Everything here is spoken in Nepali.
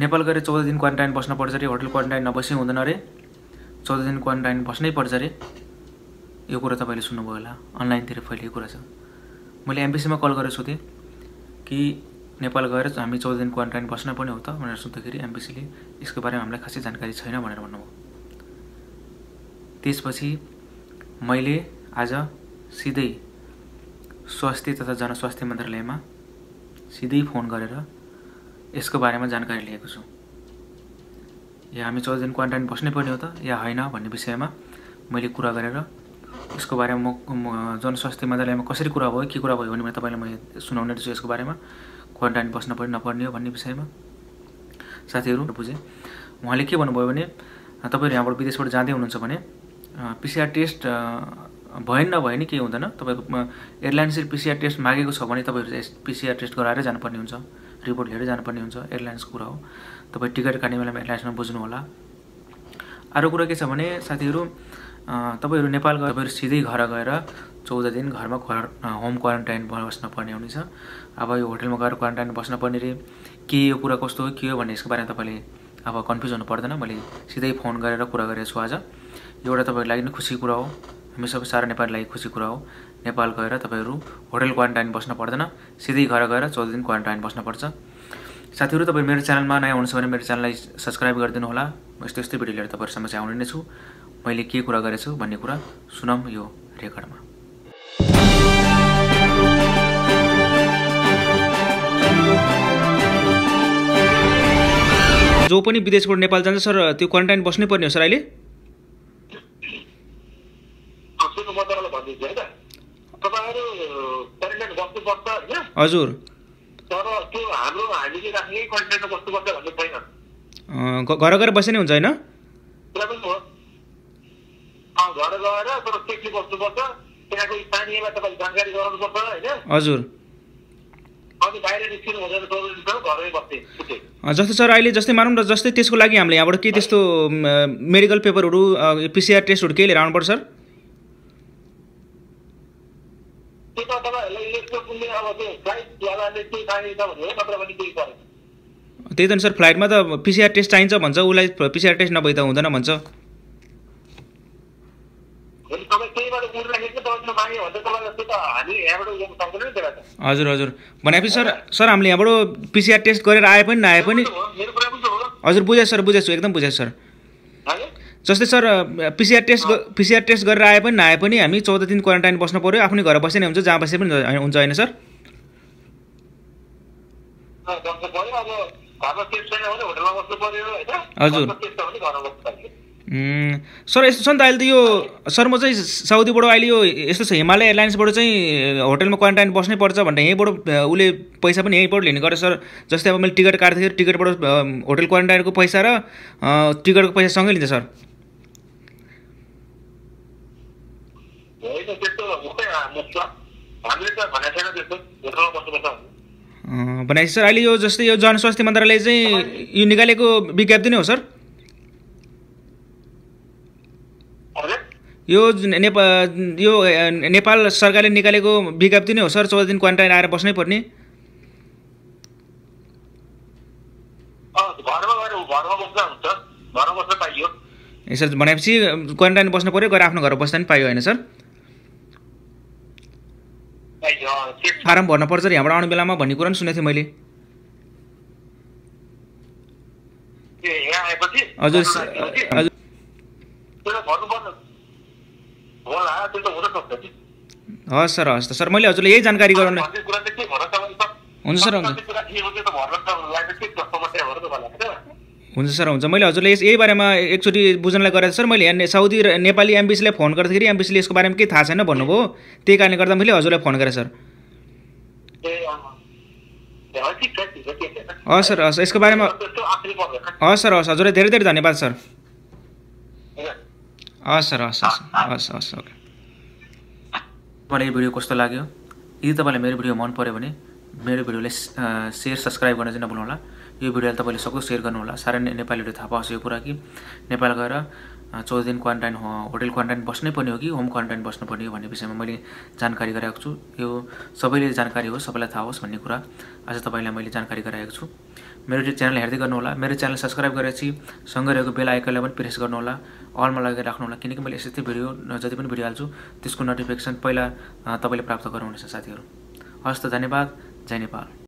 नेपाल गएर 14 दिन क्वारेन्टाइन बस्न पर्छ रे, होटल क्वारेन्टाइन नबसी हुँदैन रे, 14 दिन क्वारेन्टाइन बस्नै पर्छ रे। यो कुरा तपाईले सुन्नुभयो होला, अनलाइनतिर फैलिएको कुरा छ। मैले एम्बेसीमा कल गरेर सोधेँ कि नेपाल गएर हामी 14 दिन क्वारेन्टाइन बस्न पर्ने हो त भनेर सोध्दाखेरि एम्बेसीले यसको बारेमा हामीलाई खासै जानकारी छैन भनेर भन्नुभयो। त्यसपछि मैले आज सिधै स्वास्थ्य तथा जनस्वास्थ्य मन्त्रालयमा सिधै फोन गरेर यसको बारेमा जानकारी लिएको छु। या हामी 14 दिन क्वारेन्टाइन बस्नै पर्ने हो त या हैन भन्ने विषयमा मैले कुरा गरेर यसको बारेमा म जनस्वास्थ्य मन्त्रालयमा कसरी कुरा भयो, के कुरा भयो भने तपाईलाई म सुनाउने छु। यसको बारेमा क्वारेन्टाइन बस्न पर्ने नपर्ने हो भन्ने विषयमा साथीहरु बुझे। उहाँले के भन्नुभयो भने तपाईहरु यहाँबाट विदेशबाट जाँदै हुनुहुन्छ भने पीसीआर टेस्ट भएन नभए नि केही हुँदैन। तपाईको एयरलाइन्सले पीसीआर टेस्ट मागेको छ भने तपाईहरु पीसीआर टेस्ट गराएर जानुपर्ने हुन्छ, रिपोर्ट लिएर जानुपर्ने हुन्छ। एयरलाइन्सको कुरा हो, तपाई टिकट काट्ने बेलामा एयरलाइन्समा बुझ्नु होला। अरु कुरा के छ भने साथीहरु तपाईहरु नेपाल गए तपाईहरु सिधै घर गएर 14 दिन घरमा होम क्वारेन्टाइन बस्न पर्ने हुनेछ। अब यो होटलमा गएर क्वारेन्टाइन बस्न पर्ने रे के यो कुरा कस्तो हो के हो भन्ने यसको बारेमा तपाईले अब कन्फ्युज हुनु पर्दैन। मैले सिधै फोन गरेर कुरा गरेको छु आज। यो एउटा तपाईहरुको लागि खुसी कुरा हो, हामी सबै सारा नेपालीलाई खुसी कुरा हो। नेपाल गएर तपाईहरु होटल क्वारेन्टाइन बस्न पर्दैन, सिधै घर गएर 14 दिन क्वारेन्टाइन बस्न पर्छ। साथीहरु तपाई मेरो च्यानलमा नयाँ हुनुहुन्छ भने मेरो च्यानललाई सब्स्क्राइब गरिदिनु होला। यस्तो यस्तो भिडियो लिएर तपाईहरु समक्ष आउने नै छु। मैले के कुरा गरेछु भन्ने कुरा सुनम यो रेकर्डमा। जो पनि विदेशबाट नेपाल जान्छ सर त्यो क्वारेन्टाइन बस्नै पर्ने हो सर अहिले? हजुर घर गएर बसे नै हुन्छ हैन? हजुर जस्तै सर अहिले जस्तै मानौँ न जस्तै त्यसको लागि हामीले यहाँबाट के त्यस्तो मेडिकल पेपरहरू पीसीआर टेस्टहरू केही लिएर आउनुपर्छ सर? त्यही त नि सर, फ्लाइटमा त पीसीआर टेस्ट चाहिन्छ भन्छ, उसलाई पीसीआर टेस्ट नभई त हुँदैन भन्छ। हजुर हजुर भनेपछि सर हामीले यहाँबाट पीसीआर टेस्ट गरेर आए पनि नआए पनि हजुर बुझेछु एकदम बुझेछु सर। जस्तै सर पीसीआर टेस्ट गरेर आए पनि नआए पनि हामी 14 दिन क्वारेन्टाइन बस्नु पर्यो, आफ्नै घर बसे नै हुन्छ, जहाँ बसे पनि हुन्छ हैन सर? हजुर सर यस्तो छ नि त अहिले त यो सर म चाहिँ साउदीबाट अहिले यो यस्तो छ हिमालय एयरलाइन्सबाट चाहिँ होटलमा क्वारेन्टाइन बस्नै पर्छ भनेर यहीँबाट उसले पैसा पनि यहीँबाट लिने गरेँ सर। जस्तै अब मैले टिकट काट्दाखेरि टिकटबाट होटल क्वारेन्टाइनको पैसा र टिकटको पैसा सँगै लिन्छ सर? भनेपछि सर अहिले यो जस्तै यो जनस्वास्थ्य मन्त्रालयले चाहिँ यो निकालेको विज्ञप्ति नै हो सर? यो नेपाल सरकारले निकालेको विज्ञप्ति नै हो सर 14 दिन क्वारेन्टाइन आएर बस्नै पर्ने? ए सर भनेपछि क्वारेन्टाइन बस्नु पर्यो, गएर आफ्नो घर बस्दा पनि पाइयो हैन सर? फारम भर्नु पर्छ यहाँबाट आउने बेलामा भन्ने कुरा पनि सुनेको थिएँ मैले। हजुर हजुर हस् सर मैले हजुरलाई यही जानकारी गराउन। हुन्छ सर हुन्छ मैले हजुरलाई यही बारेमा एकचोटि बुझ्नलाई गरेको सर। मैले यहाँ साउदी र नेपाली एम्बेसीलाई फोन गर्दाखेरि एम्बेसीले यसको बारेमा केही थाहा छैन भन्नुभयो, त्यही कारणले गर्दा मैले हजुरलाई फोन गरेँ सर। हस् सर हस् यसको बारेमा हस् सर हस् हजुरलाई धेरै धेरै धन्यवाद सर। हस् सर हस् हस् हस् ओके। तपाईँलाई यो भिडियो कस्तो लाग्यो? यदि तपाईँलाई मेरो भिडियो मन पर्यो भने मेरो भिडियोलाई सेयर सब्स्क्राइब गर्न चाहिँ नभुल्नु होला। यो भिडियोलाई तपाईँले सक्दो सेयर गर्नु होला, सारा नेपालीहरूले थाहा पाओस् यो कुरा कि नेपाल गएर 14 दिन क्वारेन्टाइन होटल क्वारेन्टाइन बस्नै पर्ने हो कि होम क्वारेन्टाइन बस्नुपर्ने हो भन्ने विषयमा मैले जानकारी गराएको छु। यो सबैले जानकारी होस्, सबैलाई थाहा होस् भन्ने कुरा आज तपाईलाई मैले जानकारी गराएको छु। मेरो च्यानल हेर्दै गर्नुहोला। मेरो च्यानल सब्स्क्राइब गरेपछि सँगै रहेको बेल आइकनलाई पनि प्रेस गर्नुहोला, अलमा लगाएर राख्नुहोला, किनकि मैले यस्तै भिडियो जति पनि भिडियो हाल्छु त्यसको नोटिफिकेसन पहिला तपाईँले प्राप्त गर्नुहुनेछ साथीहरू। हस् त, धन्यवाद। जय नेपाल।